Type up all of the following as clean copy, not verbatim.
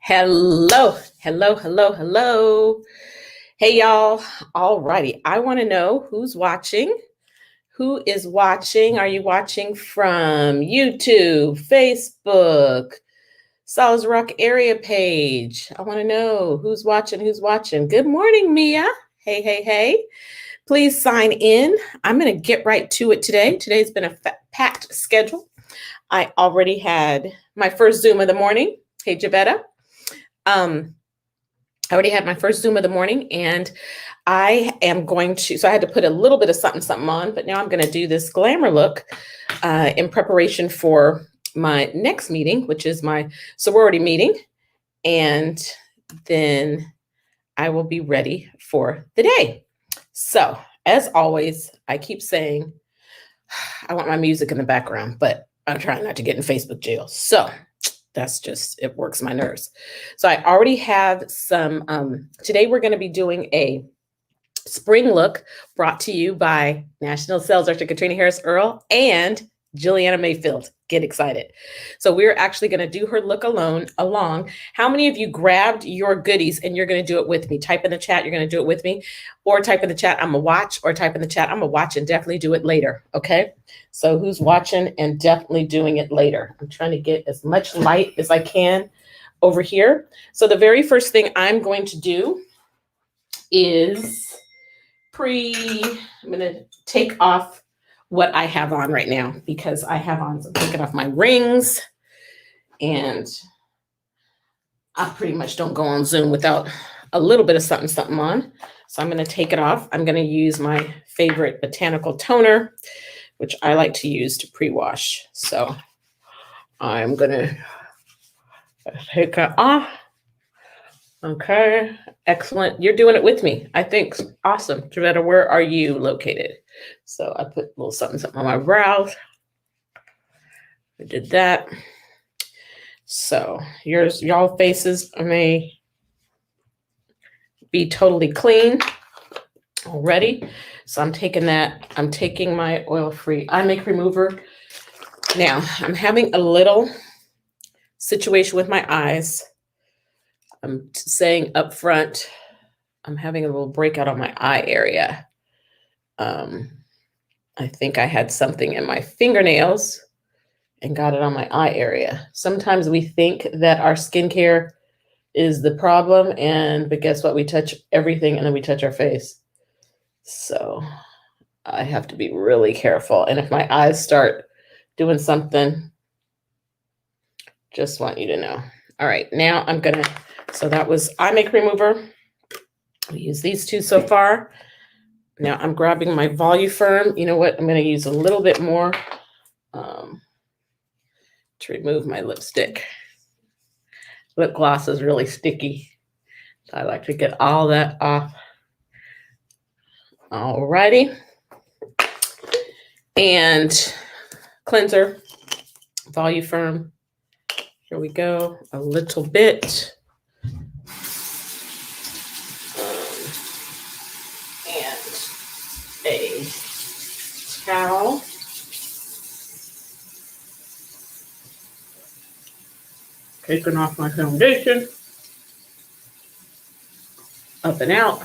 Hello, hello, hello, hello. Hey, y'all. All righty. I want to know who's watching. Who is watching? Are you watching from YouTube, Facebook, Solid Rock area page? I want to know who's watching, who's watching. Good morning, Mia. Hey, hey, hey. Please sign in. I'm going to get right to it today. Today's been a packed schedule. I already had my first Zoom of the morning. Hey, Javetta. I already had my first Zoom of the morning, and I am going to, so I had to put a little bit of something on, but now I'm going to do this glamour look in preparation for my next meeting, which is my sorority meeting. And then I will be ready for the day. So as always, I keep saying, I want my music in the background, but I'm trying not to get in Facebook jail. So that's just, it works my nerves. So I already have some, today we're going to be doing a spring look brought to you by National Sales Director Katrina Harris Earl and Juliana Mayfield. Get excited. So we're actually going to do her look along. How many of you grabbed your goodies and you're going to do it with me? Type in the chat, you're going to do it with me, or type in the chat, I'm a watch, or type in the chat, I'm a watch and definitely do it later. Okay. So who's watching and definitely doing it later? I'm trying to get as much light as I can over here. So the very first thing I'm going to do is I'm going to take off what I have on right now, because I have on, so I'm taking off my rings, and I pretty much don't go on Zoom without a little bit of something on. So I'm going to take it off. I'm going to use my favorite botanical toner, which I like to use to pre-wash. So I'm going to take it off. Okay, excellent. You're doing it with me. I think awesome. Javetta, where are you located? So I put a little something on my brows. I did that. So y'all faces may be totally clean already. So I'm taking that. I'm taking my oil-free eye makeup remover. Now I'm having a little situation with my eyes. I'm saying up front, I'm having a little breakout on my eye area. I think I had something in my fingernails and got it on my eye area. Sometimes we think that our skincare is the problem, but guess what? We touch everything and then we touch our face. So I have to be really careful. And if my eyes start doing something, just want you to know. All right, now I'm gonna, so that was eye makeup remover. We use these two so far. Now I'm grabbing my Voluform. You know what? I'm going to use a little bit more to remove my lipstick. Lip gloss is really sticky, so I like to get all that off. All righty. And cleanser, Voluform. Here we go. A little bit. A towel. Taking off my foundation. Up and out.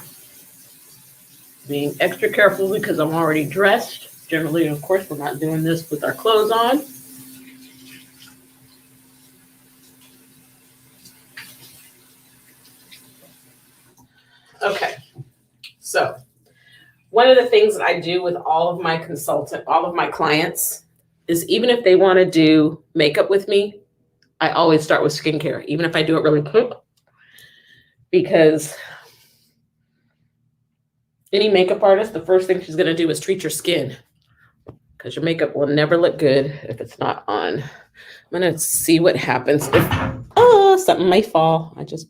Being extra careful because I'm already dressed. Generally, of course, we're not doing this with our clothes on. Okay, so one of the things that I do with all of my clients is, even if they want to do makeup with me, I always start with skincare, even if I do it really quick, because any makeup artist, the first thing she's going to do is treat your skin, because your makeup will never look good if it's not on. I'm going to see what happens if, something may fall. I just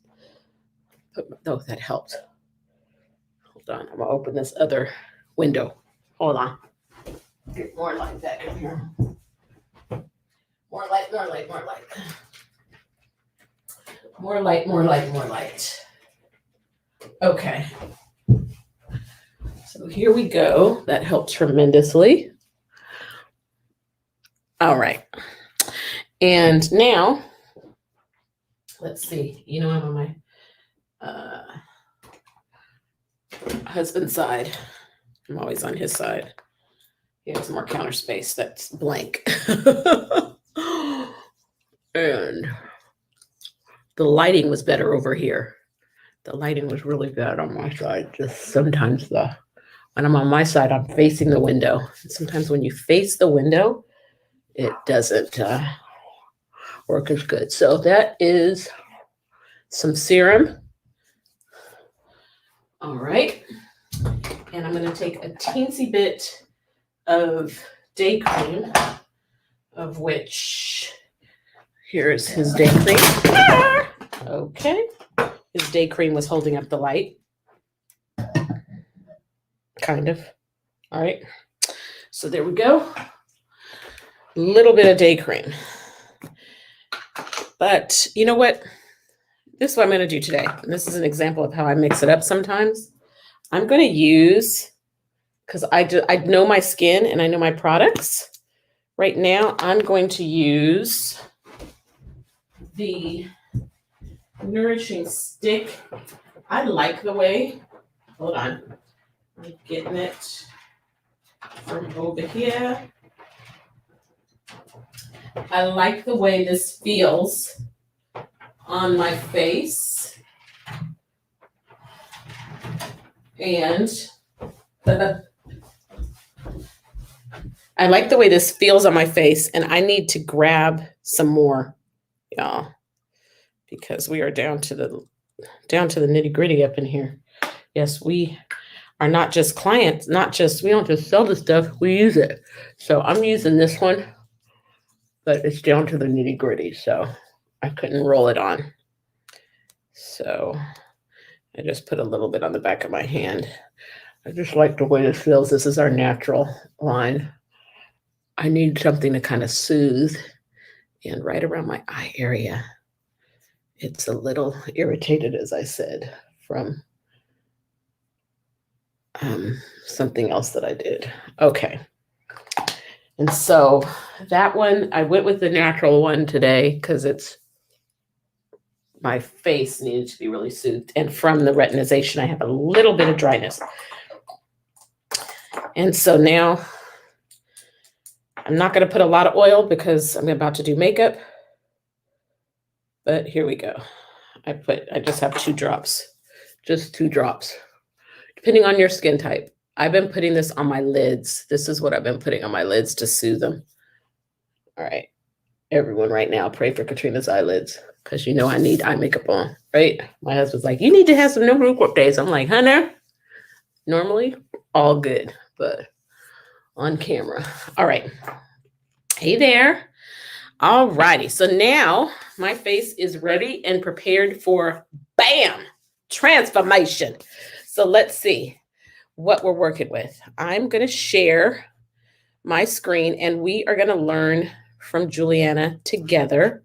put, that helped. Hold on, I'm going to open this other window. Hold on. Get more light back in here. More light, more light, more light. More light, more light, more light. Okay. So here we go. That helped tremendously. All right. And now Let's see. You know, I'm on my husband's side. I'm always on his side. He has more counter space that's blank. And the lighting was better over here. The lighting was really bad on my side. Just sometimes when I'm on my side, I'm facing the window. Sometimes when you face the window, it doesn't work as good. So that is some serum. All right. And I'm going to take a teensy bit of day cream, of which here's his day cream. Okay. His day cream was holding up the light. Kind of. All right. So there we go. A little bit of day cream. But you know what? This is what I'm going to do today. And this is an example of how I mix it up sometimes. I'm going to use, because I know my skin and I know my products. Right now, I'm going to use the Nourishing Stick. I like the way, hold on, I'm getting it from over here. I like the way this feels on my face. And I like the way this feels on my face, and I need to grab some more, y'all, because we are down to the nitty-gritty up in here. Yes, we are not just clients, we don't just sell the stuff, we use it. So I'm using this one, but it's down to the nitty-gritty, so I couldn't roll it on. So I just put a little bit on the back of my hand. I just like the way this feels. This is our natural line. I need something to kind of soothe, and right around my eye area. It's a little irritated, as I said, from something else that I did. Okay. And so that one, I went with the natural one today because my face needed to be really soothed. And from the retinization, I have a little bit of dryness. And so now I'm not going to put a lot of oil because I'm about to do makeup. But here we go. I just have 2 drops, just 2 drops, depending on your skin type. I've been putting this on my lids. This is what I've been putting on my lids to soothe them. All right. Everyone right now, pray for Katrina's eyelids because you know I need eye makeup on, right? My husband's like, you need to have some no makeup days. I'm like, honey, normally all good, but on camera. All right. Hey there. All righty. So now my face is ready and prepared for bam, transformation. So let's see what we're working with. I'm going to share my screen and we are going to learn from Juliana together.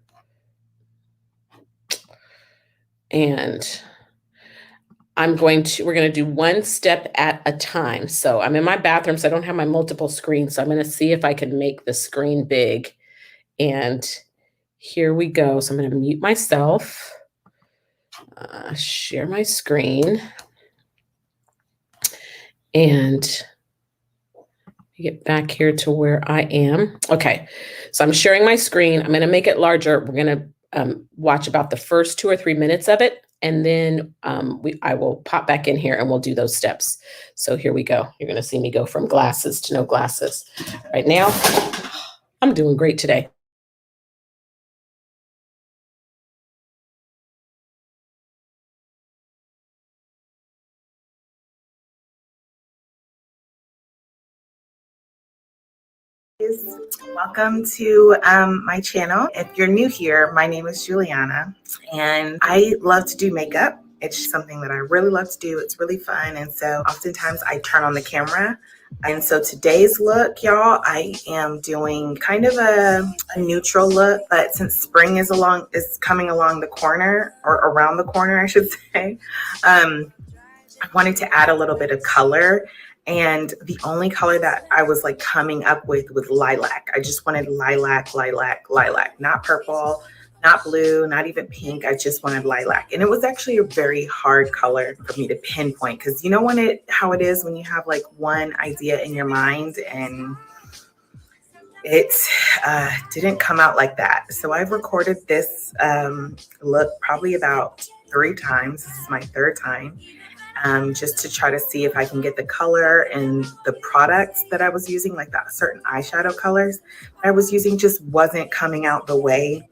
And we're going to do one step at a time. So I'm in my bathroom, so I don't have my multiple screens. So I'm going to see if I can make the screen big. And here we go. So I'm going to mute myself, share my screen, and get back here to where I am. Okay, so I'm sharing my screen. I'm going to make it larger. We're going to watch about the first 2 or 3 minutes of it, and then I will pop back in here and we'll do those steps. So here we go. You're going to see me go from glasses to no glasses. Right now, I'm doing great today. Welcome to my channel. If you're new here, my name is Juliana and I love to do makeup. It's something that I really love to do. It's really fun, and so oftentimes I turn on the camera. And so today's look, y'all, I am doing kind of a neutral look, but since spring is coming along the corner, or around the corner I should say, I wanted to add a little bit of color. And the only color that I was like coming up with was lilac. I just wanted lilac, not purple, not blue, not even pink. I just wanted lilac. And it was actually a very hard color for me to pinpoint because you know how it is when you have like one idea in your mind and it didn't come out like that. So I've recorded this look probably about 3 times. This is my 3rd time. Just to try to see if I can get the color and the products that I was using, like that certain eyeshadow colors I was using just wasn't coming out the way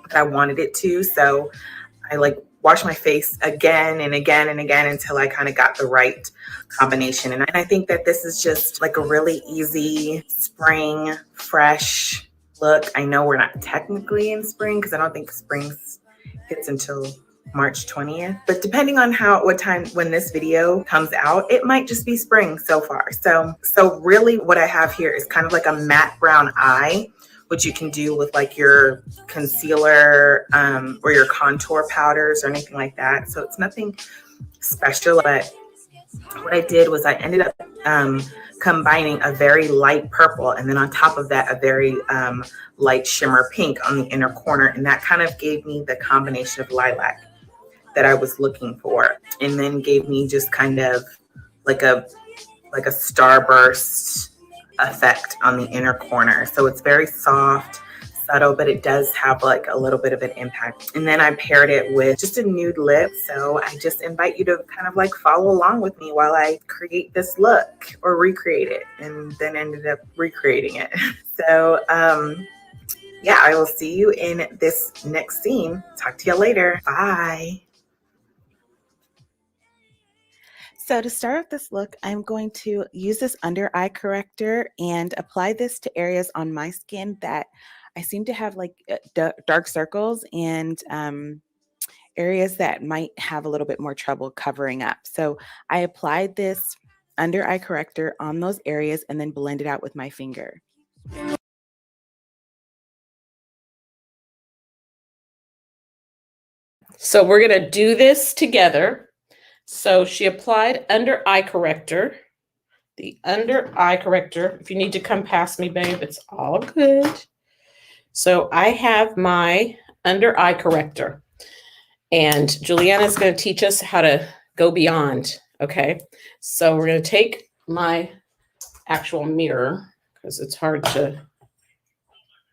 that I wanted it to. So I like washed my face again and again and again until I kind of got the right combination. And I think that this is just like a really easy spring, fresh look. I know we're not technically in spring because I don't think spring hits until March 20th, but depending on what time when this video comes out, it might just be spring so far. So really what I have here is kind of like a matte brown eye, which you can do with like your concealer or your contour powders or anything like that. So it's nothing special, but what I did was I ended up combining a very light purple and then on top of that a very light shimmer pink on the inner corner, and that kind of gave me the combination of lilac that I was looking for, and then gave me just kind of like a starburst effect on the inner corner. So it's very soft, subtle, but it does have like a little bit of an impact. And then I paired it with just a nude lip. So I just invite you to kind of like follow along with me while I create this look or recreate it, and then ended up recreating it. So yeah, I will see you in this next scene. Talk to you later. Bye. So to start off this look, I'm going to use this under eye corrector and apply this to areas on my skin that I seem to have like dark circles and areas that might have a little bit more trouble covering up. So I applied this under eye corrector on those areas and then blend it out with my finger. So we're going to do this together. So she applied under eye corrector. The under eye corrector, if you need to come past me, babe, it's all good. So I have my under eye corrector, and Juliana is going to teach us how to go beyond. Okay. So we're going to take my actual mirror because it's hard to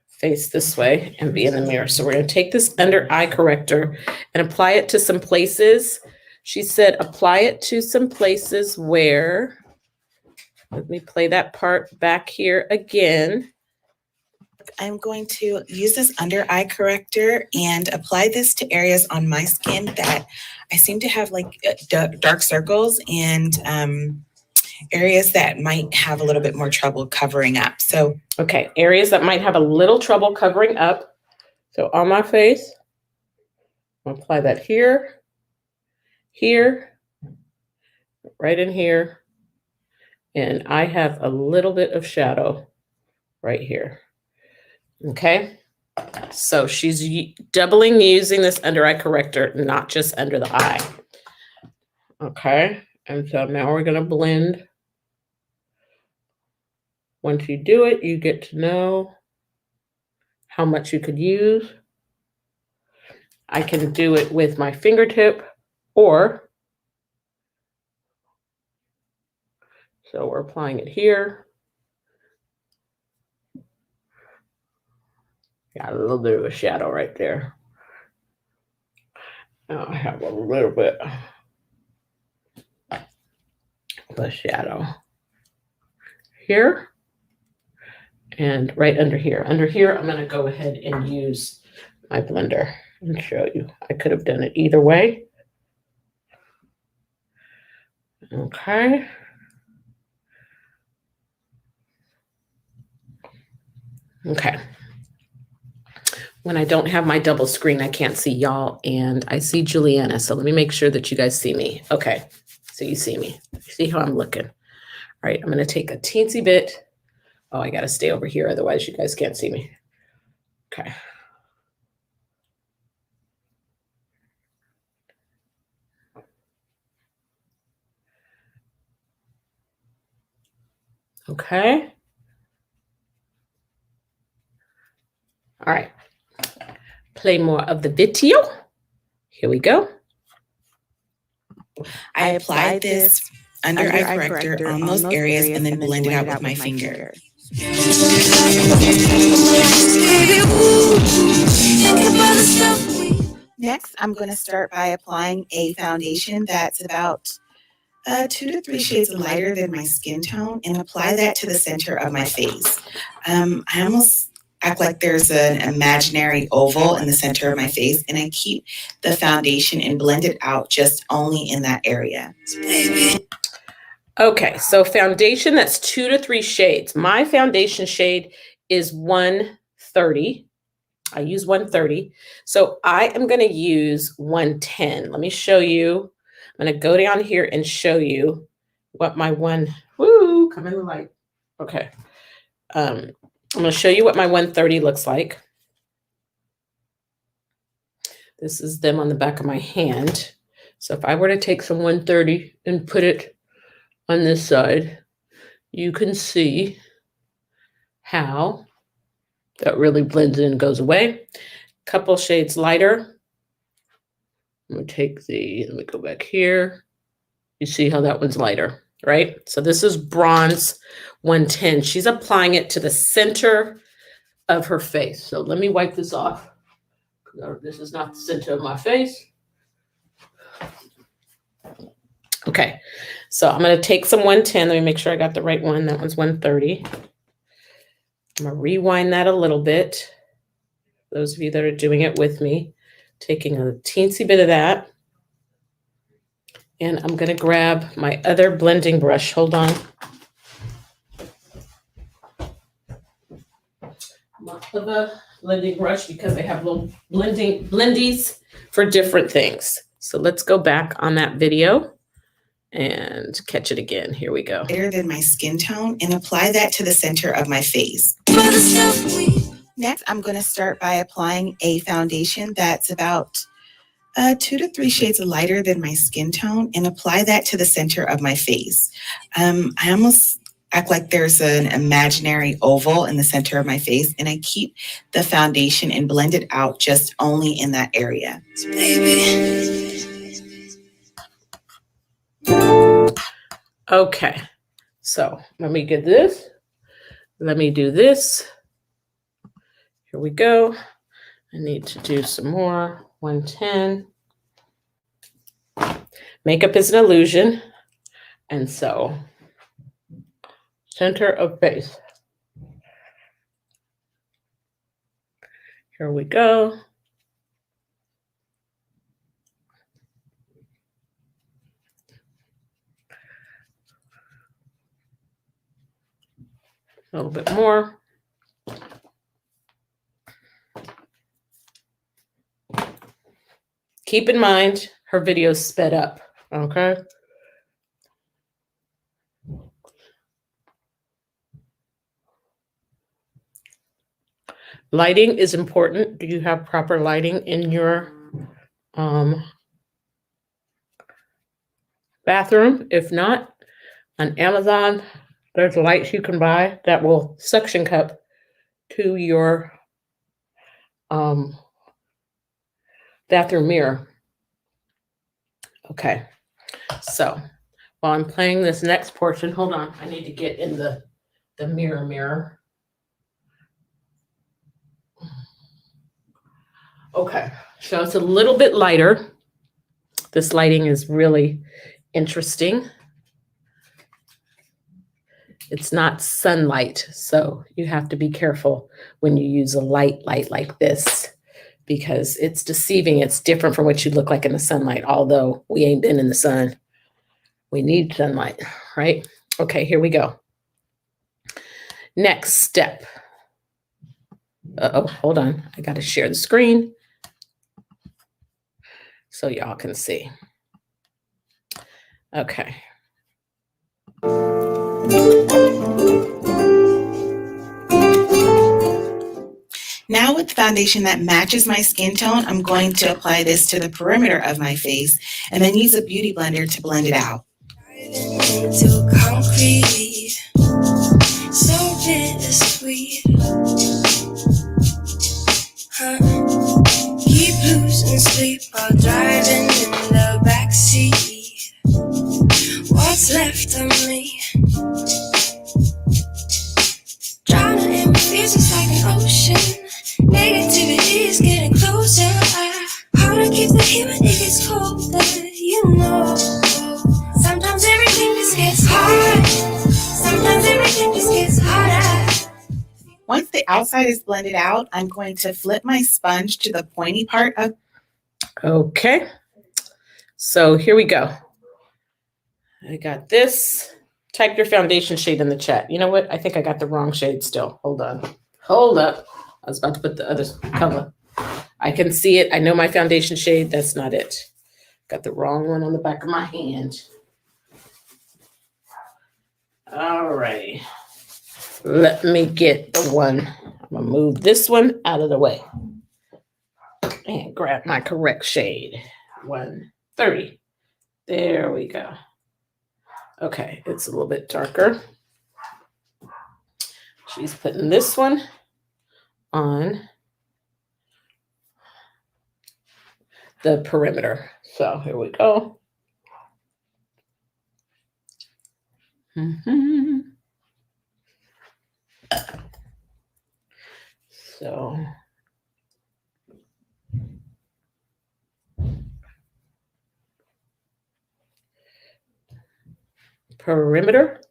face this way and be in the mirror. So we're going to take this under eye corrector and apply it to some places. She said, apply it to some places where, let me play that part back here again. I'm going to use this under eye corrector and apply this to areas on my skin that I seem to have like dark circles and areas that might have a little bit more trouble covering up. So, okay, areas that might have a little trouble covering up. So on my face, I'll apply that here, here, right in here, and I have a little bit of shadow right here. Okay, so she's doubling using this under eye corrector, not just under the eye. Okay, and so now we're going to blend. Once you do it, you get to know how much you could use. I can do it with my fingertip, or, so we're applying it here. Got a little bit of a shadow right there. Now I have a little bit of a shadow here and right under here. Under here, I'm going to go ahead and use my blender and show you. I could have done it either way. Okay. Okay. When I don't have my double screen, I can't see y'all, and I see Juliana. So let me make sure that you guys see me. Okay. So you see me. See how I'm looking. All right. I'm going to take a teensy bit. Oh, I got to stay over here. Otherwise, you guys can't see me. Okay. Okay. All right. play more of the video. Here we go. I applied this under eye corrector on those areas and then blend it out with my finger. Next, I'm going to start by applying a foundation that's about 2 to 3 shades lighter than my skin tone and apply that to the center of my face. I almost act like there's an imaginary oval in the center of my face, and I keep the foundation and blend it out just only in that area. Okay, so foundation, that's 2 to 3 shades. My foundation shade is 130. I use 130. So I am going to use 110. Let me show you. I'm going to go down here and show you what my come in the light. Okay. I'm going to show you what my 130 looks like. This is them on the back of my hand. So if I were to take some 130 and put it on this side, you can see how that really blends in and goes away. Couple shades lighter. I'm going to take let me go back here. You see how that one's lighter, right? So this is bronze 110. She's applying it to the center of her face. So let me wipe this off. This is not the center of my face. Okay, so I'm going to take some 110. Let me make sure I got the right one. That one's 130. I'm going to rewind that a little bit. Those of you that are doing it with me, taking a teensy bit of that. And I'm going to grab my other blending brush. Hold on. Not of a blending brush because I have little blendies for different things. So let's go back on that video and catch it again. Here we go. Lighter than my skin tone and apply that to the center of my face. Next, I'm going to start by applying a foundation that's about 2 to 3 shades lighter than my skin tone and apply that to the center of my face. I almost act like there's an imaginary oval in the center of my face, and I keep the foundation and blend it out just only in that area. Okay, so let me get this. Let me do this. Here we go. I need to do some more. 110. Makeup is an illusion. And so, center of face. Here we go. A little bit more. Keep in mind, her video's sped up, okay? Lighting is important. Do you have proper lighting in your bathroom? If not, on Amazon, there's lights you can buy that will suction cup to your bathroom mirror. Okay, so while I'm playing this next portion, hold on, I need to get in the mirror. Okay, so it's a little bit lighter. This lighting is really interesting. It's not sunlight, so you have to be careful when you use a light like this because it's deceiving. It's different from what you look like in the sunlight, although we ain't been in the sun. We need sunlight, right? Okay, here we go. Next step. Uh-oh, hold on. I got to share the screen so y'all can see. Okay. Now with foundation that matches my skin tone, I'm going to apply this to the perimeter of my face and then use a beauty blender to blend it out. To concrete, so bittersweet. Sometimes everything just gets hard. Sometimes everything just gets harder. Once the outside is blended out, I'm going to flip my sponge to the pointy part of. Okay. So here we go. I got this. Type your foundation shade in the chat. You know what? I think I got the wrong shade still. Hold on. Hold up. I was about to put the other color. I can see it. I know my foundation shade. That's not it. Got the wrong one on the back of my hand. All right. Let me get the one. I'm going to move this one out of the way. And grab my correct shade. 130. There we go. Okay, it's a little bit darker. She's putting this one on the perimeter. So here we go. So perimeter.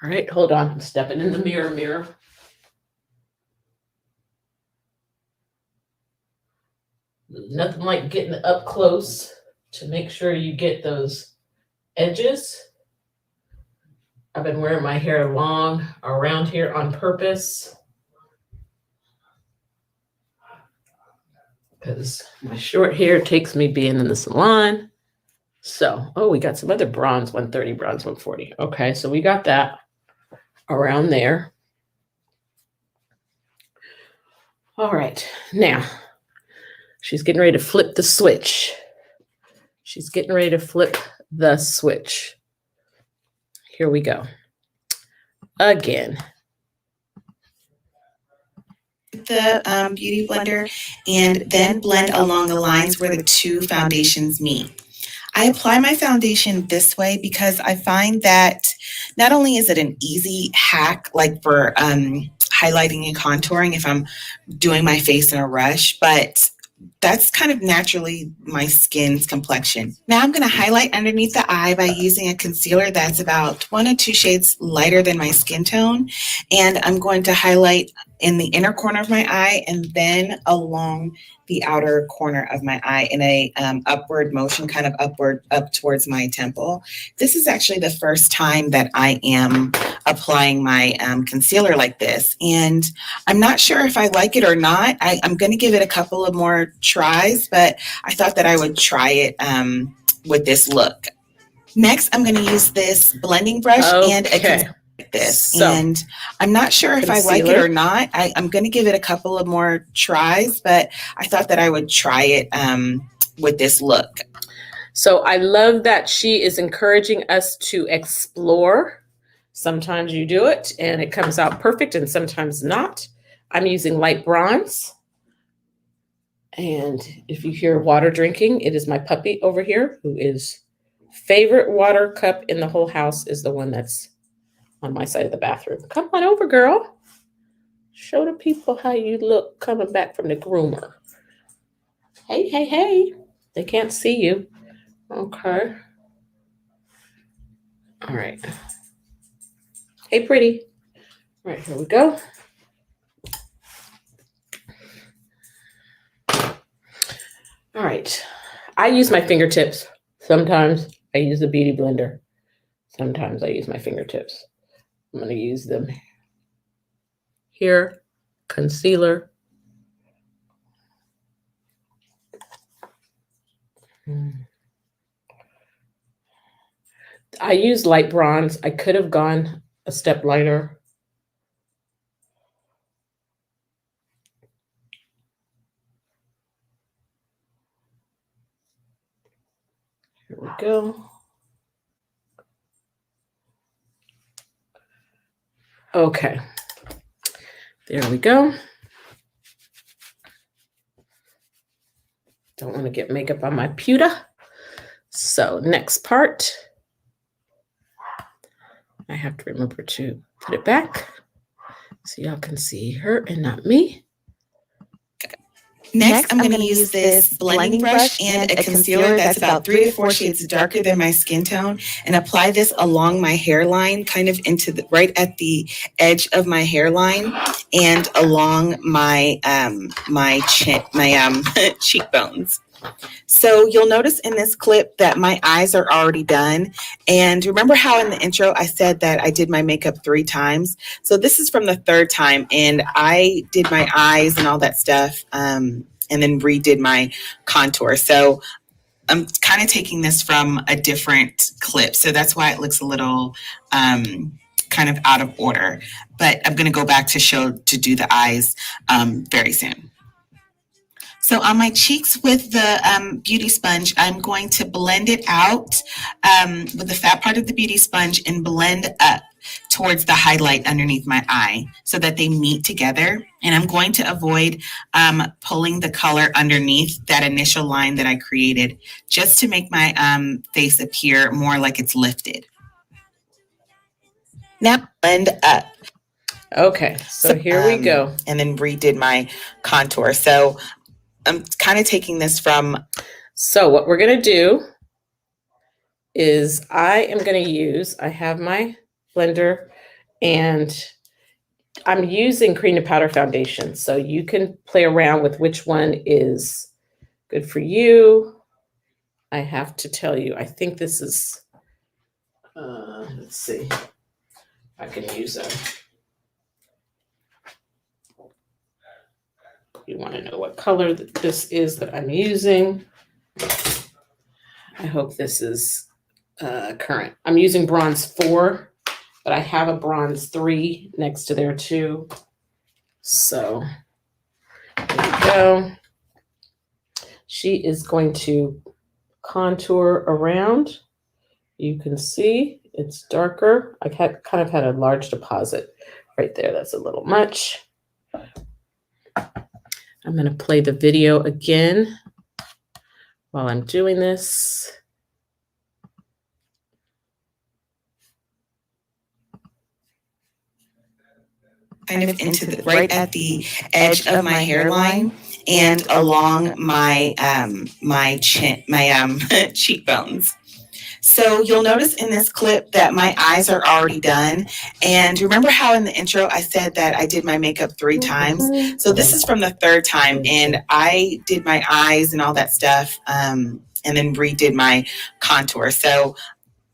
All right, hold on. I'm stepping in the mirror. Nothing like getting up close to make sure you get those edges. I've been wearing my hair long around here on purpose because my short hair takes me being in the salon. So, oh, we got some other bronze, 130, bronze, 140. Okay, so we got that around there. All right, now she's getting ready to flip the switch. She's getting ready to flip the switch. Here we go. Again. The beauty blender and then blend along the lines where the two foundations meet. I apply my foundation this way because I find that not only is it an easy hack, like for highlighting and contouring if I'm doing my face in a rush, but that's kind of naturally my skin's complexion. Now I'm going to highlight underneath the eye by using a concealer that's about 1 or 2 shades lighter than my skin tone. And I'm going to highlight in the inner corner of my eye and then along the outer corner of my eye in a upward motion, kind of upward up towards my temple. This is actually the first time that I am applying my concealer like this. And I'm not sure if I like it or not. I'm going to give it a couple of more tries, but I thought that I would try it with this look. Next, I'm going to use this blending brush and a concealer like this. So, and I'm not sure if I like it or not. I'm going to give it a couple of more tries, but I thought that I would try it with this look. So I love that she is encouraging us to explore. Sometimes you do it and it comes out perfect and sometimes not. I'm using light bronze. And if you hear water drinking, it is my puppy over here who is favorite water cup in the whole house is the one that's on my side of the bathroom. Come on over, girl. Show the people how you look coming back from the groomer. Hey, hey, hey. They can't see you. Okay. All right. Hey, pretty. All right, here we go. All right. I use my fingertips. Sometimes I use the beauty blender. Sometimes I use my fingertips. I'm going to use them here. Concealer. I use light bronze. I could have gone a step lighter. Here we go. Okay. There we go. Don't want to get makeup on my pewter. So next part, I have to remember to put it back so y'all can see her and not me. Next, I'm going to use this blending brush and a concealer that's about 3 to 4 shades darker than my skin tone, and apply this along my hairline, kind of into the right at the edge of my hairline and along my cheekbones. So you'll notice in this clip that my eyes are already done. And remember how in the intro I said that I did my makeup 3 times? So this is from the 3rd time, and I did my eyes and all that stuff, and then redid my contour. So I'm kind of taking this from a different clip. So that's why it looks a little kind of out of order. But I'm going to go back to do the eyes very soon. So on my cheeks with the beauty sponge, I'm going to blend it out with the fat part of the beauty sponge and blend up towards the highlight underneath my eye so that they meet together. And I'm going to avoid pulling the color underneath that initial line that I created, just to make my face appear more like it's lifted. Now blend up. Okay, so here we go. And then redid my contour. So I'm kind of taking this from. So what we're going to do is I have my blender and I'm using cream to powder foundation. So you can play around with which one is good for you. I have to tell you, I think this is, let's see if I can use a. You want to know what color this is that I'm using. I hope this is current. I'm using bronze 4, but I have a bronze 3 next to there too. So there we go. She is going to contour around. You can see it's darker. I kind of had a large deposit right there. That's a little much. I'm going to play the video again while I'm doing this. Kind of into the right at the edge of my hairline and along my cheekbones. So you'll notice in this clip that my eyes are already done. And remember how in the intro I said that I did my makeup 3 times? So this is from the 3rd time, and I did my eyes and all that stuff, and then redid my contour. So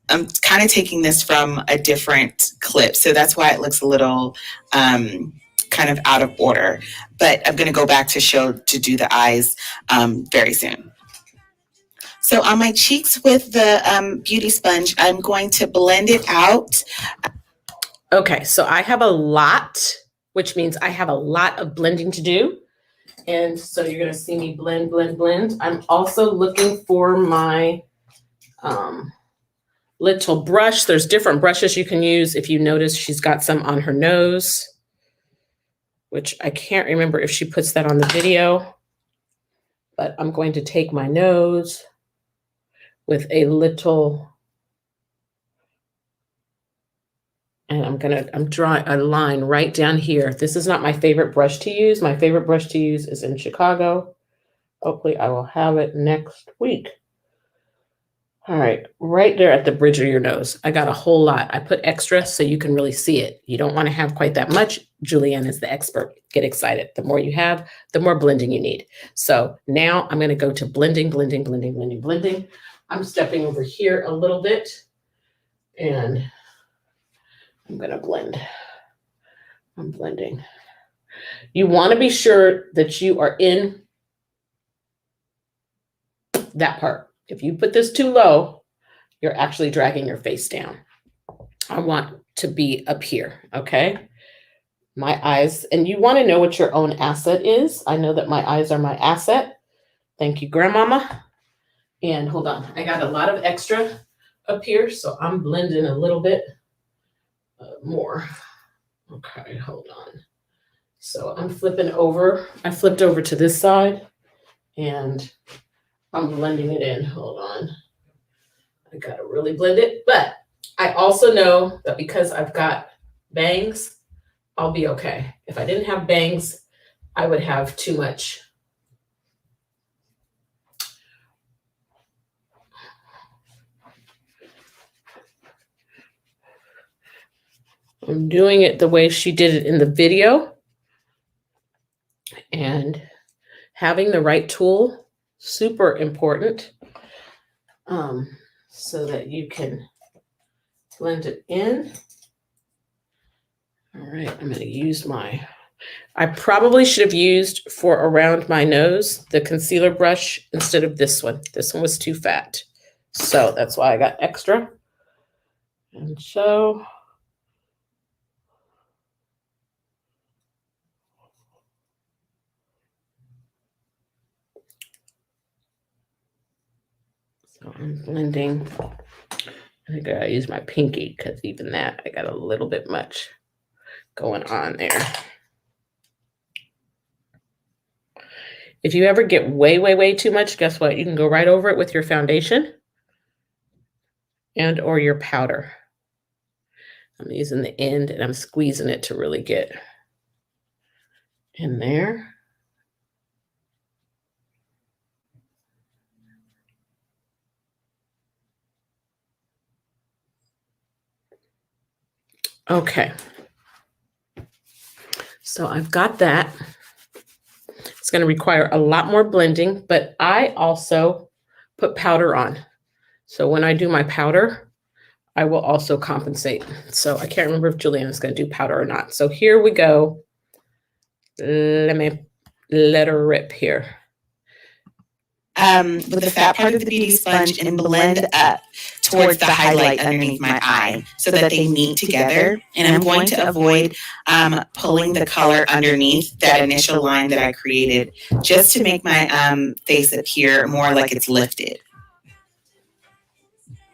I'm kind of taking this from a different clip. So that's why it looks a little kind of out of order. But I'm going to go back to do the eyes very soon. So on my cheeks with the beauty sponge, I'm going to blend it out. Okay, so I have a lot, which means I have a lot of blending to do. And so you're going to see me blend, blend, blend. I'm also looking for my little brush. There's different brushes you can use. If you notice, she's got some on her nose, which I can't remember if she puts that on the video. But I'm going to take my nose with a little, and I'm drawing a line right down here. This is not my favorite brush to use. My favorite brush to use is in Chicago. Hopefully I will have it next week. All right, right there at the bridge of your nose. I got a whole lot. I put extra so you can really see it. You don't want to have quite that much. Julianne is the expert. Get excited. The more you have, the more blending you need. So now I'm going to go to blending, blending, blending, blending, blending. I'm stepping over here a little bit and I'm going to blend. I'm blending. You want to be sure that you are in that part. If you put this too low, you're actually dragging your face down. I want to be up here, okay? My eyes, and you want to know what your own asset is. I know that my eyes are my asset. Thank you, Grandmama. And hold on, I got a lot of extra up here, so I'm blending a little bit more. Okay, hold on. So I'm flipping over. I flipped over to this side, and I'm blending it in. Hold on. I gotta really blend it, but I also know that because I've got bangs, I'll be okay. If I didn't have bangs, I would have too much I'm doing it the way she did it in the video. And having the right tool, super important, so that you can blend it in. All right, I'm going to use I probably should have used for around my nose the concealer brush instead of this one. This one was too fat. So that's why I got extra. And so I'm blending. I think I gotta use my pinky because even that, I got a little bit much going on there. If you ever get way too much, guess what? You can go right over it with your foundation and or your powder. I'm using the end and I'm squeezing it to really get in there. Okay. So I've got that. It's going to require a lot more blending, but I also put powder on. So when I do my powder, I will also compensate. So I can't remember if Juliana's going to do powder or not. So here we go. Let me let her rip here. With the fat part of the beauty sponge and blend up towards the highlight underneath my eye so that they meet together. And I'm going to avoid pulling the color underneath that initial line that I created just to make my face appear more like it's lifted.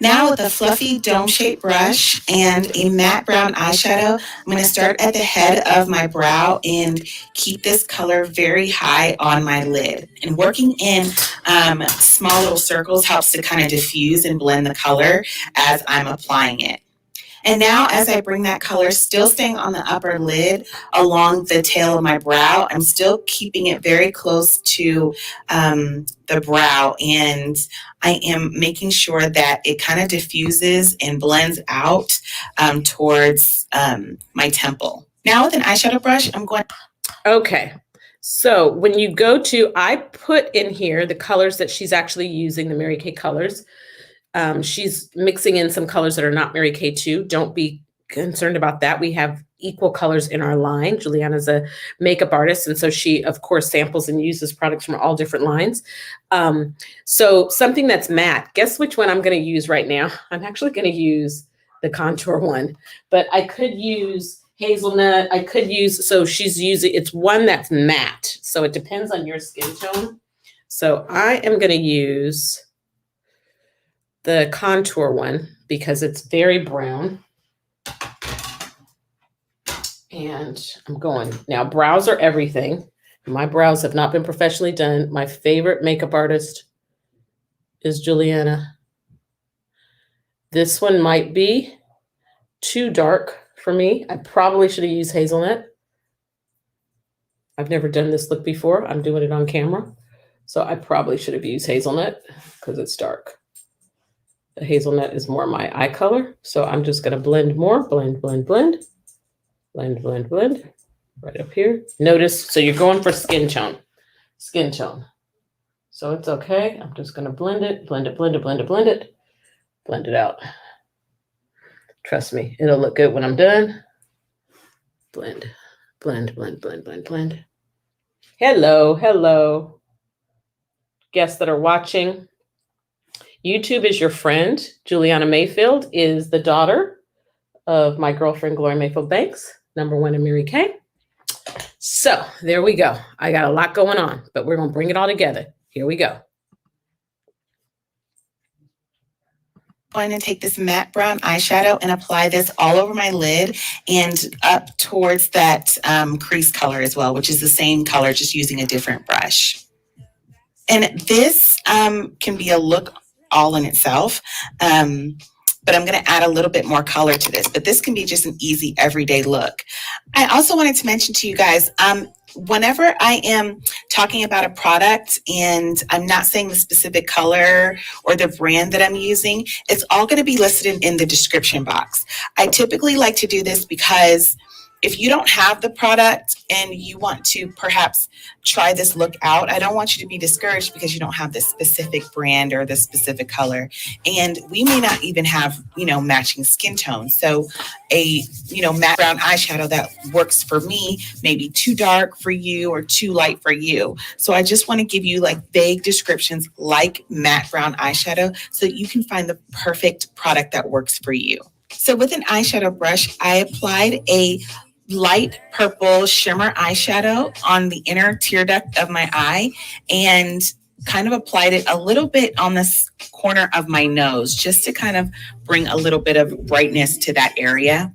Now with a fluffy dome-shaped brush and a matte brown eyeshadow, I'm going to start at the head of my brow and keep this color very high on my lid. And working in small little circles helps to kind of diffuse and blend the color as I'm applying it. And now as I bring that color, still staying on the upper lid along the tail of my brow, I'm still keeping it very close to the brow, and I am making sure that it kind of diffuses and blends out towards my temple. Now with an eyeshadow brush, I'm going. Okay. So when you go to, I put in here the colors that she's actually using, the Mary Kay colors. She's mixing in some colors that are not Mary Kay too. Don't be concerned about that. We have equal colors in our line. Juliana's a makeup artist, and so she, of course, samples and uses products from all different lines. So something that's matte, guess which one I'm going to use right now? I'm actually going to use the contour one, but I could use Hazelnut. I could use, so she's using, it's one that's matte. So it depends on your skin tone. So I am going to use the contour one because it's very brown. And I'm going, now brows are everything. My brows have not been professionally done. My favorite makeup artist is Juliana. This one might be too dark for me. I probably should have used Hazelnut. I've never done this look before. I'm doing it on camera. So I probably should have used Hazelnut because it's dark. The Hazelnut is more my eye color. So I'm just going to blend more, blend, blend, blend, blend, blend, blend, right up here. Notice, so you're going for skin tone, skin tone. So it's okay. I'm just going to blend it, blend it, blend it, blend it, blend it, blend it out. Trust me, it'll look good when I'm done. Blend, blend, blend, blend, blend, blend. Hello, hello. Guests that are watching. YouTube is your friend. Juliana Mayfield is the daughter of my girlfriend, Gloria Mayfield Banks, #1 in Mary Kay. So there we go. I got a lot going on, but we're going to bring it all together. Here we go. I'm going to take this matte brown eyeshadow and apply this all over my lid and up towards that crease color as well, which is the same color, just using a different brush. And this can be a look all in itself, but I'm going to add a little bit more color to this. But this can be just an easy everyday look. I also wanted to mention to you guys, whenever I am talking about a product and I'm not saying the specific color or the brand that I'm using, it's all going to be listed in the description box. I typically like to do this because if you don't have the product and you want to perhaps try this look out, I don't want you to be discouraged because you don't have the specific brand or the specific color. And we may not even have, matching skin tone. So a, matte brown eyeshadow that works for me may be too dark for you or too light for you. So I just want to give you like vague descriptions like matte brown eyeshadow so that you can find the perfect product that works for you. So with an eyeshadow brush, I applied a light purple shimmer eyeshadow on the inner tear duct of my eye and kind of applied it a little bit on this corner of my nose just to kind of bring a little bit of brightness to that area.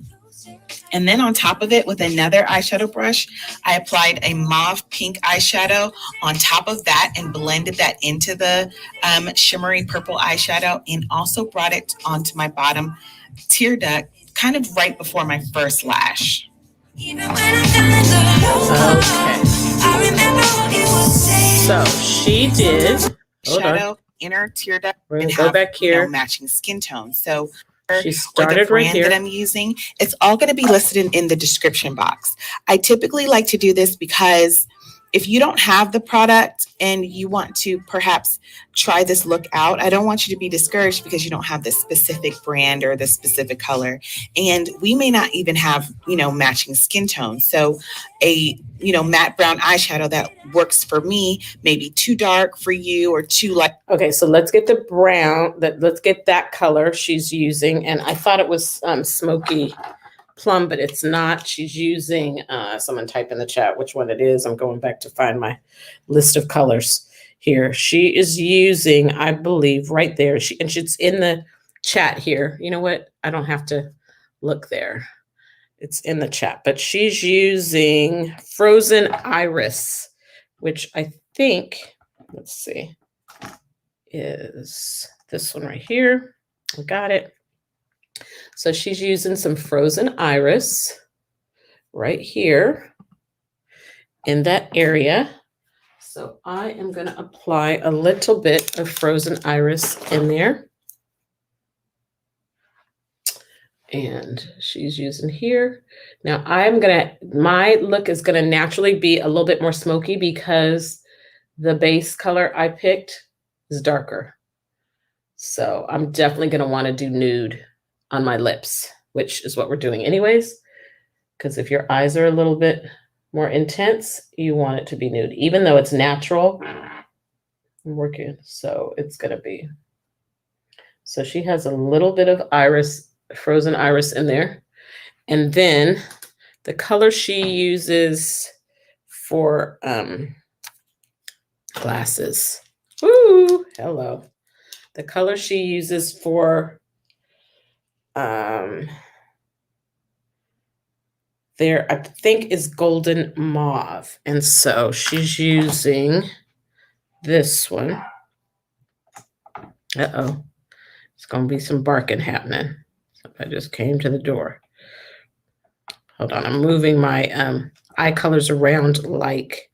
And then on top of it with another eyeshadow brush, I applied a mauve pink eyeshadow on top of that and blended that into the shimmery purple eyeshadow and also brought it onto my bottom tear duct kind of right before my first lash. Okay. So she did. Shadow, inner tear duct, We're gonna and go have, back here. Matching skin tone. So she started the right brand here. that I'm using, it's all going to be listed in the description box. I typically like to do this because if you don't have the product and you want to perhaps try this look out, I don't want you to be discouraged because you don't have the specific brand or the specific color. And we may not even have, matching skin tone. So a, matte brown eyeshadow that works for me may be too dark for you or too light. Okay, so let's get the brown, let's get that color she's using. And I thought it was smoky plum, but it's not. She's using, someone type in the chat which one it is. I'm going back to find my list of colors here. She is using, I believe, right there. And she's in the chat here. You know what? I don't have to look there. It's in the chat, but she's using Frozen Iris, which I think, let's see, is this one right here. I got it. So she's using some Frozen Iris right here in that area. So I am going to apply a little bit of Frozen Iris in there. And she's using here. Now my look is going to naturally be a little bit more smoky because the base color I picked is darker. So I'm definitely going to want to do nude on my lips, which is what we're doing anyways. Because if your eyes are a little bit more intense, you want it to be nude, even though it's natural. I'm working, so it's going to be. So she has a little bit of Frozen Iris in there. And then the color she uses for glasses. Woo, hello. The color she uses for there, I think, is golden mauve. And so she's using this one. Uh-oh. It's going to be some barking happening. I just came to the door. Hold on. I'm moving my eye colors around like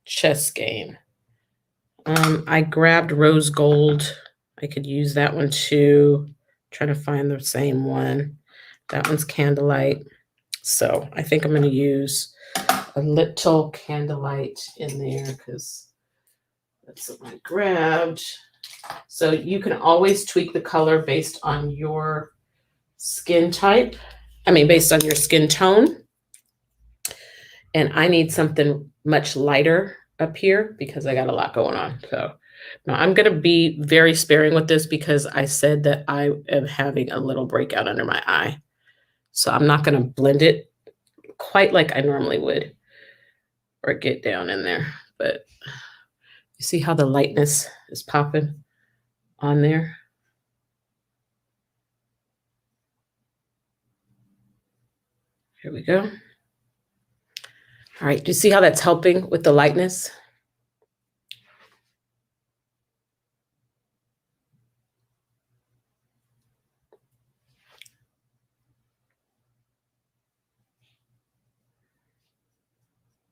chess game. I grabbed rose gold. I could use that one too. Trying to find the same one. That one's candlelight. So I think I'm going to use a little candlelight in there because that's what I grabbed. So you can always tweak the color based on your skin type. Based on your skin tone. And I need something much lighter up here because I got a lot going on. So now I'm going to be very sparing with this because I said that I am having a little breakout under my eye. So I'm not going to blend it quite like I normally would or get down in there. But you see how the lightness is popping on there? Here we go. All right, do you see how that's helping with the lightness?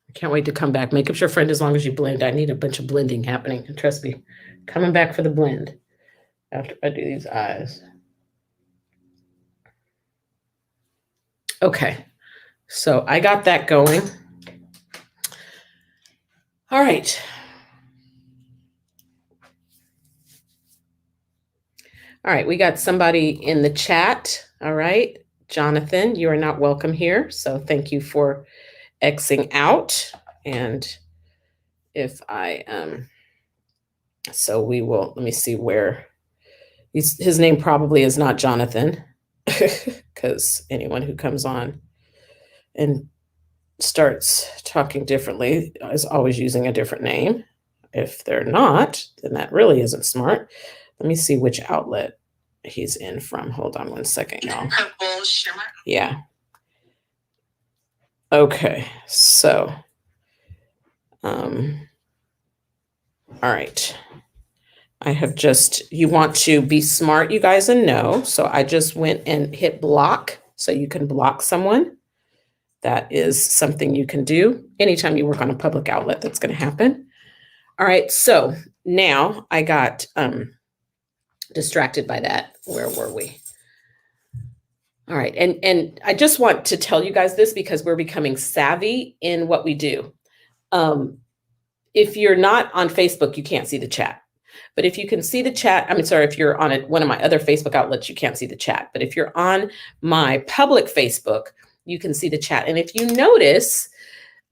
I can't wait to come back. Makeup's your friend as long as you blend. I need a bunch of blending happening. And trust me, coming back for the blend after I do these eyes. Okay, so I got that going. All right. All right, we got somebody in the chat. All right, Jonathan, you are not welcome here. So thank you for Xing out. And if I, so we will, let me see where, his name probably is not Jonathan, because anyone who comes on and starts talking differently is always using a different name. If they're not, then that really isn't smart. Let me see which outlet he's in from. Hold on one second, y'all. Purple shimmer. Yeah. Okay, so, all right. I have just, you want to be smart, you guys, and know. So I just went and hit block so you can block someone. That is something you can do anytime you work on a public outlet. That's going to happen. All right. So now I got distracted by that. Where were we? All right. And I just want to tell you guys this because we're becoming savvy in what we do. If you're not on Facebook, you can't see the chat. But if you can see the chat, I mean, sorry, if you're on one of my other Facebook outlets, you can't see the chat. But if you're on my public Facebook, you can see the chat. And if you notice,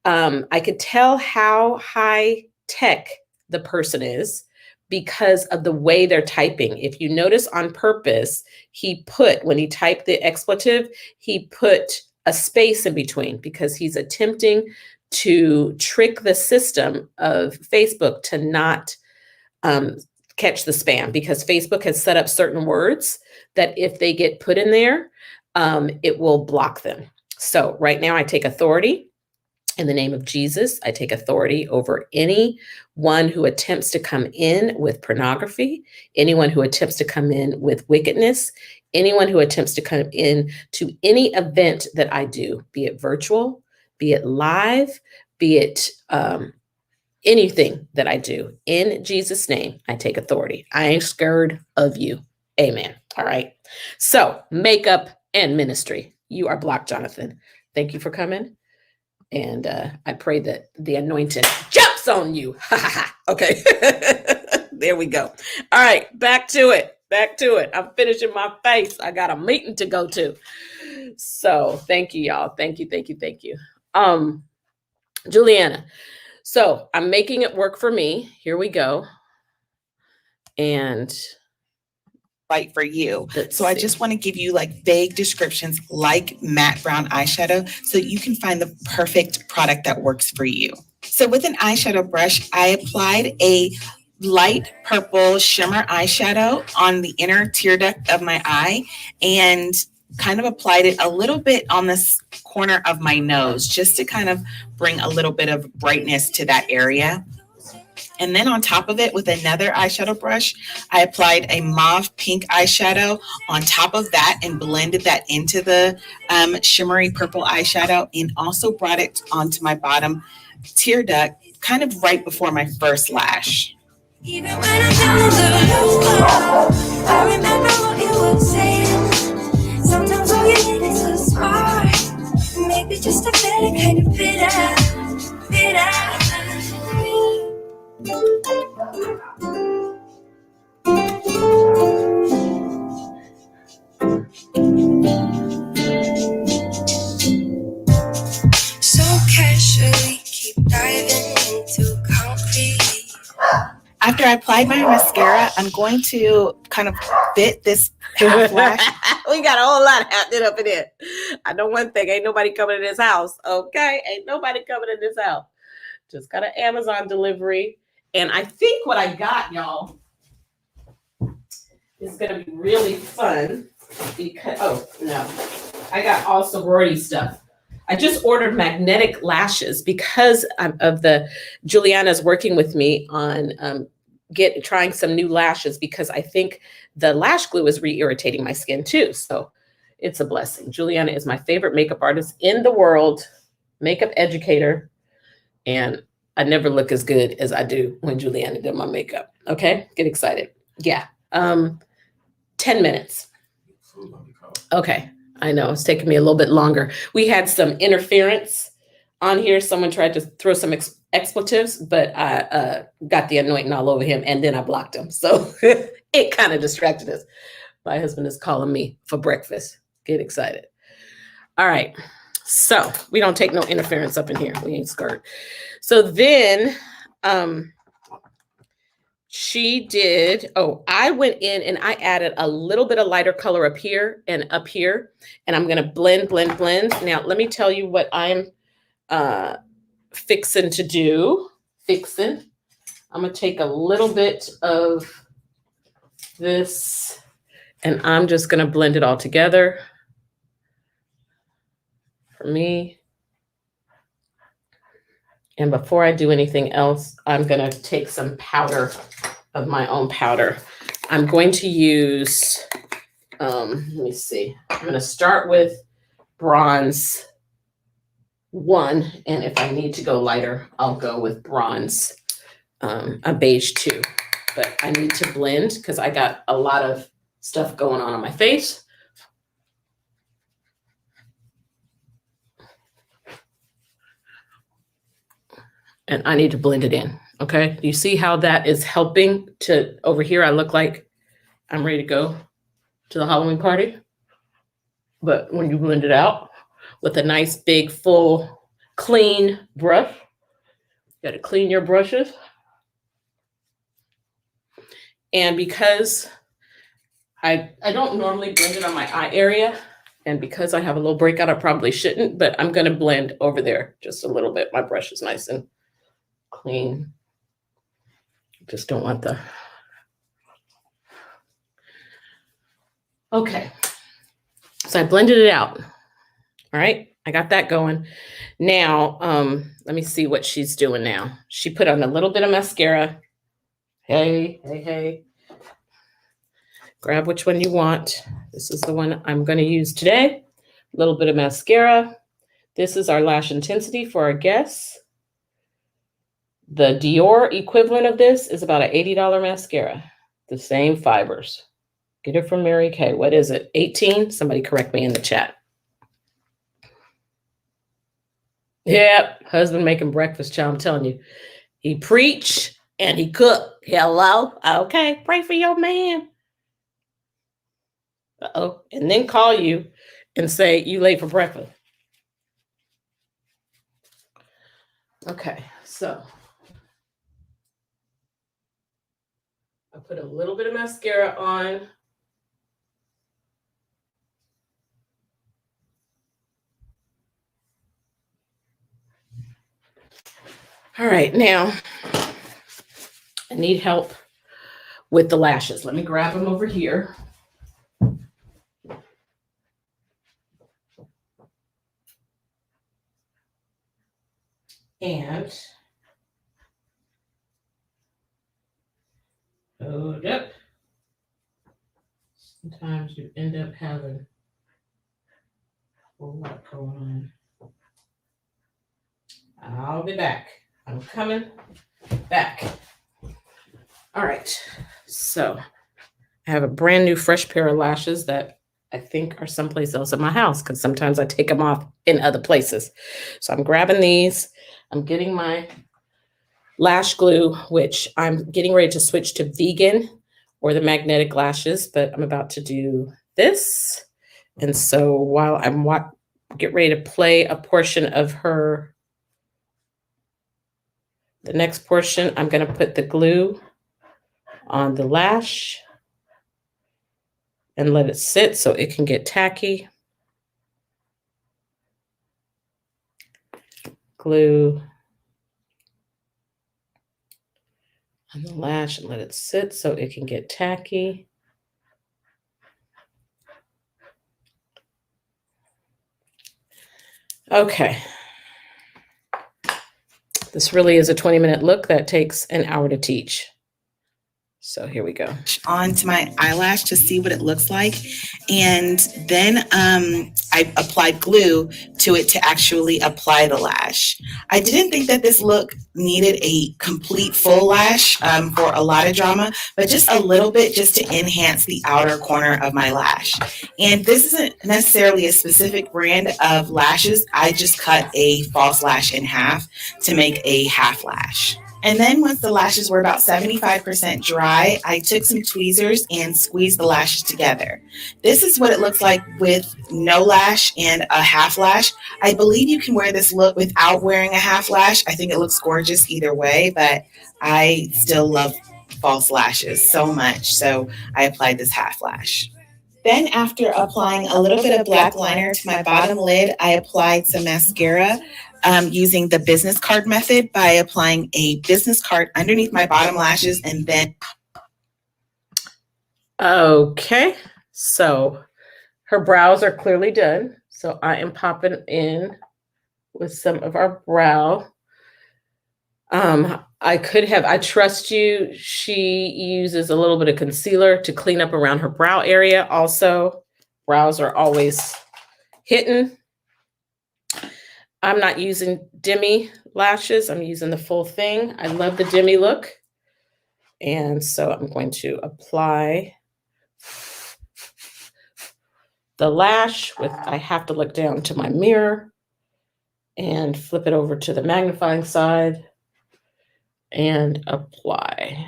I could tell how high tech the person is because of the way they're typing. If you notice on purpose, he put, when he typed the expletive, he put a space in between because he's attempting to trick the system of Facebook to not catch the spam, because Facebook has set up certain words that if they get put in there, it will block them. So right now I take authority in the name of Jesus. I take authority over anyone who attempts to come in with pornography, anyone who attempts to come in with wickedness, anyone who attempts to come in to any event that I do, be it virtual, be it live, be it anything that I do. In Jesus' name, I take authority. I ain't scared of you. Amen. All right. So makeup and ministry. You are blocked, Jonathan. Thank you for coming. And I pray that the anointing jumps on you. Okay. There we go. All right. Back to it. Back to it. I'm finishing my face. I got a meeting to go to. So thank you, y'all. Thank you. Thank you. Thank you. Juliana. So I'm making it work for me. Here we go. And Right for you. So I just want to give you like vague descriptions like matte brown eyeshadow so you can find the perfect product that works for you. So with an eyeshadow brush, I applied a light purple shimmer eyeshadow on the inner tear duct of my eye and kind of applied it a little bit on this corner of my nose just to kind of bring a little bit of brightness to that area. And then on top of it with another eyeshadow brush, I applied a mauve pink eyeshadow on top of that and blended that into the shimmery purple eyeshadow and also brought it onto my bottom tear duct kind of right before my first lash. Even when I'm down in the low, I remember what you were saying. Sometimes all you need is a spark, maybe just a better kind of bitter. So casually keep diving into concrete. After I applied my mascara, I'm going to kind of fit this half lash. We got a whole lot happening up in here. I know one thing, ain't nobody coming in this house, okay? Ain't nobody coming in this house. Just got an Amazon delivery. And I think what I got, y'all, is going to be really fun because, oh, no. I got all sorority stuff. I just ordered magnetic lashes because of the, Juliana's working with me on trying some new lashes because I think the lash glue is re-irritating my skin too. So it's a blessing. Juliana is my favorite makeup artist in the world, makeup educator. and I never look as good as I do when Juliana did my makeup. Okay, get excited. Yeah. 10 minutes. Okay, I know it's taking me a little bit longer. We had some interference on here. Someone tried to throw some expletives, but I got the anointing all over him, and then I blocked him. So it kind of distracted us. My husband is calling me for breakfast. Get excited. All right. So we don't take no interference up in here. We ain't scared. So then she did, I went in and I added a little bit of lighter color up here, and I'm going to blend. Now, let me tell you what I'm fixing to do. I'm going to take a little bit of this and I'm just going to blend it all together for me. And before I do anything else, I'm going to take some powder of my own powder. I'm going to use, let me see. I'm going to start with bronze 1. And if I need to go lighter, I'll go with bronze, a beige 2. But I need to blend because I got a lot of stuff going on my face. And I need to blend it in, okay? You see how that is helping to, over here I look like I'm ready to go to the Halloween party. But when you blend it out with a nice, big, full, clean brush, you gotta clean your brushes. And because I don't normally blend it on my eye area, and because I have a little breakout, I probably shouldn't, but I'm gonna blend over there just a little bit. My brush is nice and clean. Just don't want the, okay. So I blended it out. All right, I got that going. Now, let me see what she's doing now. She put on a little bit of mascara. Hey. Grab which one you want. This is the one I'm going to use today. A little bit of mascara. This is our lash intensity for our guests. The Dior equivalent of this is about an $80 mascara. The same fibers. Get it from Mary Kay. What is it? 18? Somebody correct me in the chat. Yep. Husband making breakfast, child. I'm telling you. He preach and he cook. Hello? Okay. Pray for your man. Uh-oh. And then call you and say you late for breakfast. Okay. So I put a little bit of mascara on. All right, now I need help with the lashes. Let me grab them over here. And hold up. Sometimes you end up having a whole lot going on. I'll be back. I'm coming back. All right. So I have a brand new fresh pair of lashes that I think are someplace else in my house because sometimes I take them off in other places. So I'm grabbing these. I'm getting my lash glue, which I'm getting ready to switch to vegan or the magnetic lashes, but I'm about to do this. And so while I'm get ready to play a portion of her, the next portion, I'm going to put the glue on the lash and let it sit so it can get tacky. Glue on the lash and let it sit so it can get tacky. Okay. This really is a 20-minute look that takes an hour to teach. So here we go. Onto my eyelash to see what it looks like. And then I I applied glue to it to actually apply the lash. I didn't think that this look needed a complete full lash for a lot of drama, but just a little bit just to enhance the outer corner of my lash. And this isn't necessarily a specific brand of lashes. I just cut a false lash in half to make a half lash. And then once the lashes were about 75% dry, I took some tweezers and squeezed the lashes together. This is what it looks like with no lash and a half lash. I believe you can wear this look without wearing a half lash. I think it looks gorgeous either way, but I still love false lashes so much, so I applied this half lash. Then after applying a little bit of black liner to my bottom lid, I applied some mascara using the business card method by applying a business card underneath my bottom lashes and then. Okay, so her brows are clearly done. So I am popping in with some of our brow. I trust you. She uses a little bit of concealer to clean up around her brow area. Also, brows are always hidden. I'm not using demi lashes. I'm using the full thing. I love the demi look. And so I'm going to apply the lash with, I have to look down to my mirror and flip it over to the magnifying side and apply.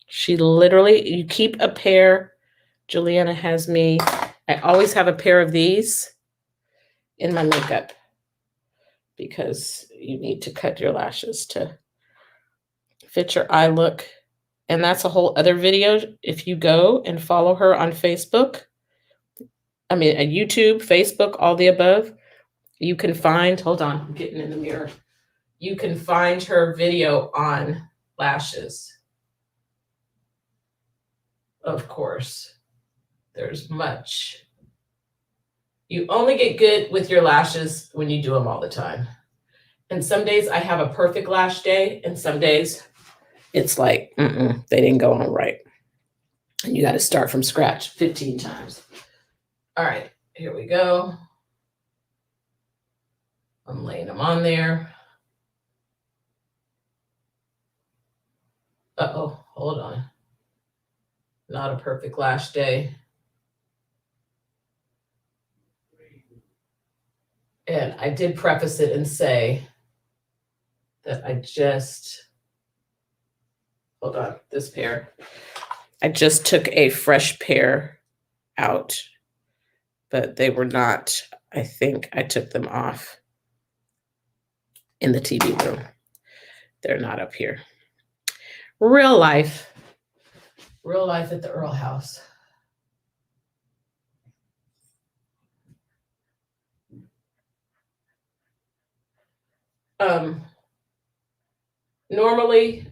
She literally, you keep a pair. Juliana has me, I always have a pair of these in my makeup because you need to cut your lashes to fit your eye look. And that's a whole other video. If you go and follow her on Facebook, YouTube, Facebook, all the above, you can find, hold on, I'm getting in the mirror. You can find her video on lashes. Of course, there's much. You only get good with your lashes when you do them all the time. And some days I have a perfect lash day, and some days it's like, they didn't go on right. And you got to start from scratch 15 times. All right, here we go. I'm laying them on there. Uh-oh, hold on. Not a perfect lash day. And I did preface it and say that I just, hold on, this pair. I just took a fresh pair out, but they were not, I think I took them off in the TV room. They're not up here. Real life at the Earl house. Normally,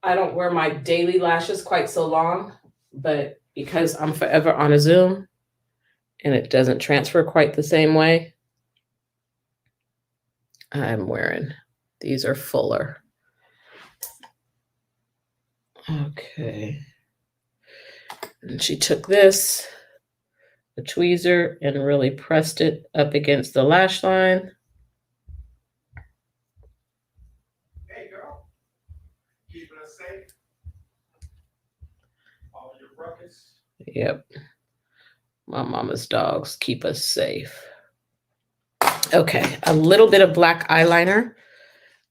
I don't wear my daily lashes quite so long, but because I'm forever on a Zoom and it doesn't transfer quite the same way, I'm wearing, these are fuller. Okay. And she took this, the tweezer, and really pressed it up against the lash line. Hey, girl. Keeping us safe. All your ruckus. Yep. My mama's dogs keep us safe. Okay, a little bit of black eyeliner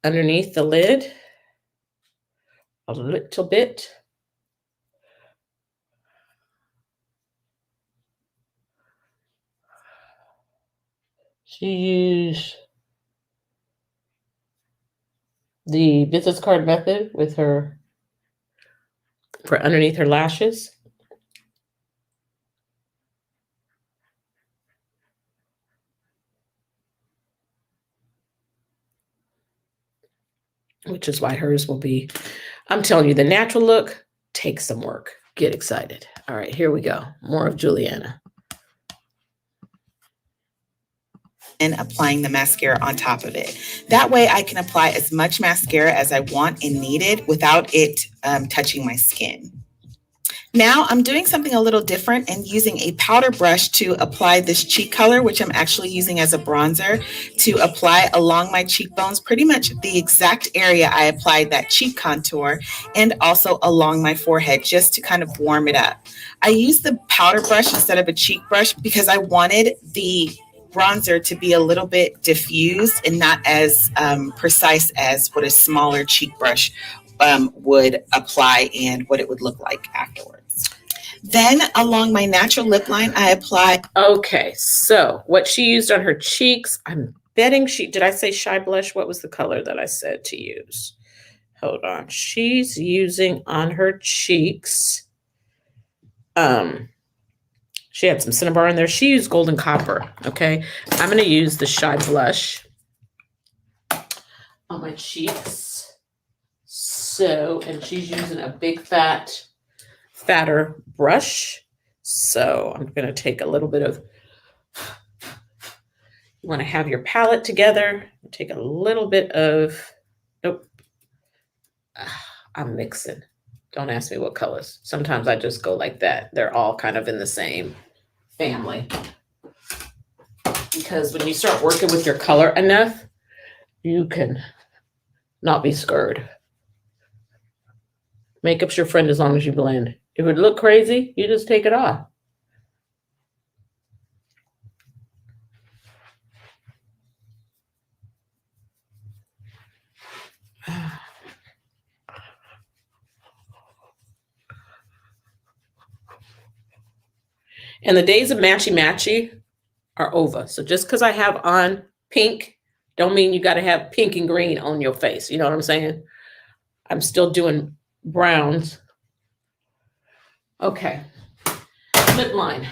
underneath the lid. A little bit. She used the business card method with her, for underneath her lashes. Which is why hers will be, I'm telling you, the natural look takes some work. Get excited. All right, here we go. More of Juliana. And applying the mascara on top of it. That way I can apply as much mascara as I want and needed without it touching my skin. Now I'm doing something a little different and using a powder brush to apply this cheek color, which I'm actually using as a bronzer, to apply along my cheekbones, pretty much the exact area I applied that cheek contour, and also along my forehead, just to kind of warm it up. I used the powder brush instead of a cheek brush because I wanted the bronzer to be a little bit diffused and not as precise as what a smaller cheek brush would apply and what it would look like afterwards. Then along my natural lip line, I apply. Okay, so what she used on her cheeks, I'm betting did I say shy blush? What was the color that I said to use? Hold on. She's using on her cheeks. She had some Cinnabar in there. She used Golden Copper. Okay, I'm going to use the shy blush on my cheeks. So, and she's using a big fatter brush. So I'm going to take a little bit of, you want to have your palette together. Take a little bit of, nope. I'm mixing. Don't ask me what colors. Sometimes I just go like that. They're all kind of in the same family. Because when you start working with your color enough, you can not be scared. Makeup's your friend as long as you blend. If it look crazy, you just take it off. And the days of matchy-matchy are over. So just because I have on pink, don't mean you got to have pink and green on your face. You know what I'm saying? I'm still doing browns. Okay. Lip line.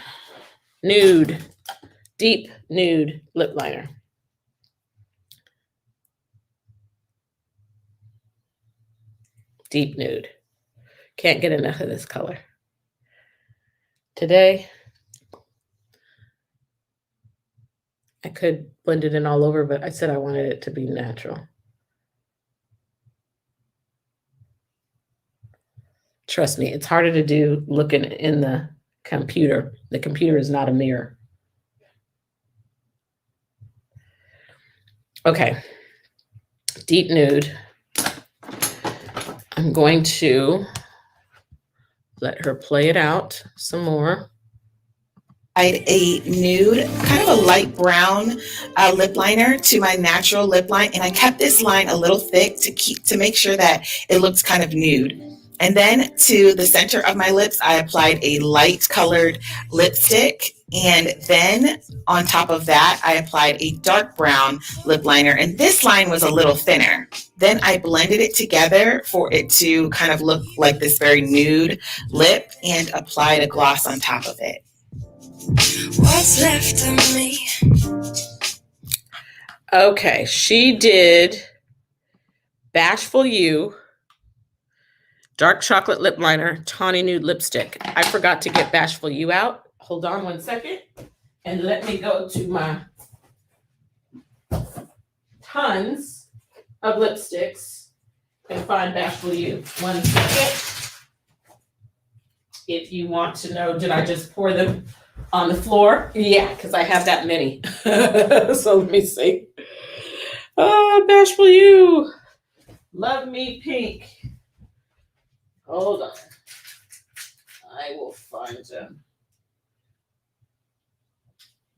Nude. Deep nude lip liner. Deep nude. Can't get enough of this color. Today, I could blend it in all over, but I said I wanted it to be natural. Trust me, it's harder to do looking in the computer. The computer is not a mirror. Okay, deep nude. I'm going to let her play it out some more. A nude, kind of a light brown lip liner to my natural lip line, and I kept this line a little thick to make sure that it looks kind of nude. And then to the center of my lips, I applied a light colored lipstick, and then on top of that, I applied a dark brown lip liner, and this line was a little thinner. Then I blended it together for it to kind of look like this very nude lip, and applied a gloss on top of it. What's left of me? Okay, she did Bashful You, dark chocolate lip liner, Tawny Nude lipstick. I forgot to get Bashful You out. Hold on one second. And let me go to my tons of lipsticks and find Bashful You. 1 second. If you want to know, did I just pour them on the floor? Yeah, because I have that many. So let me see. Oh, Bashful You. Love Me Pink. Hold on. I will find them.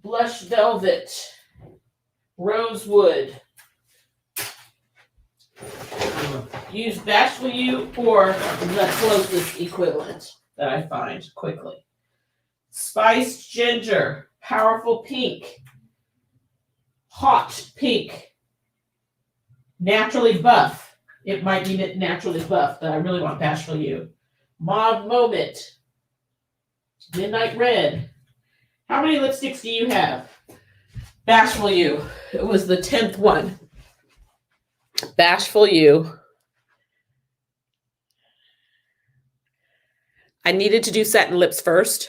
Blush Velvet. Rosewood. Use Bashful You or the closest equivalent that I find quickly. Spiced Ginger. Powerful Pink. Hot Pink. Naturally Buff. It might be naturally buff, but I really want Bashful You. Mauve Moment. Midnight Red. How many lipsticks do you have? Bashful You. It was the 10th one. Bashful You. I needed to do satin lips first,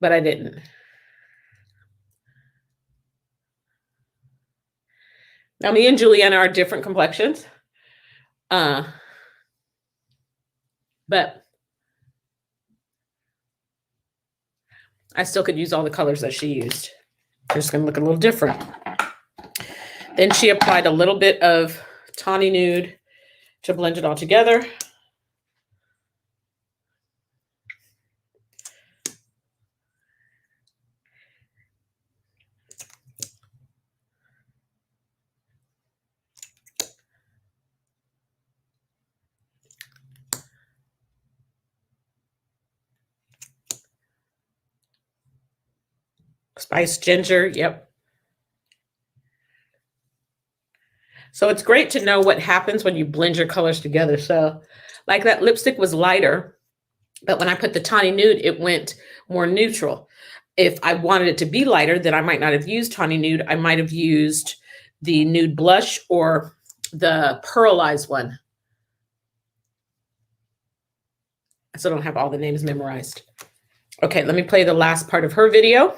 but I didn't. Now, me and Juliana are different complexions. but I still could use all the colors that she used. They're just going to look a little different. Then she applied a little bit of Tawny Nude to blend it all together. Spice ginger, yep. So it's great to know what happens when you blend your colors together. So like that lipstick was lighter, but when I put the Tawny Nude, it went more neutral. If I wanted it to be lighter, then I might not have used Tawny Nude. I might have used the Nude blush or the pearlized one. I still don't have all the names memorized. Okay, let me play the last part of her video.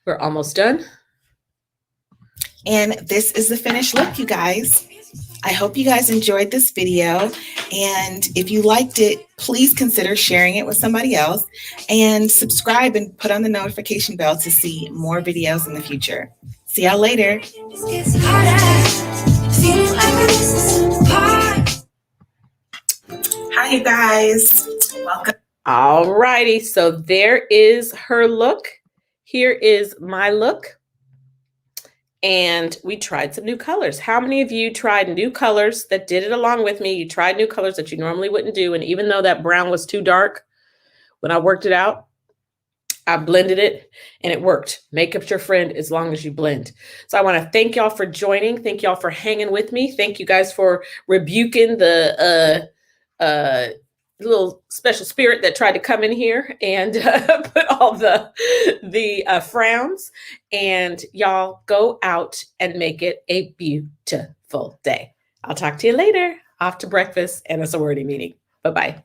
We're almost done. And this is the finished look, you guys. I hope you guys enjoyed this video. And if you liked it, please consider sharing it with somebody else and subscribe and put on the notification bell to see more videos in the future. See y'all later. Hi, you guys. Welcome. All righty, so there is her look. Here is my look. And we tried some new colors. How many of you tried new colors that did it along with me? You tried new colors that you normally wouldn't do. And even though that brown was too dark, when I worked it out, I blended it and it worked. Makeup's your friend as long as you blend. So I want to thank y'all for joining. Thank y'all for hanging with me. Thank you guys for rebuking the little special spirit that tried to come in here and put all the frowns. And y'all go out and make it a beautiful day. I'll talk to you later. Off to breakfast and a sorority meeting. Bye-bye.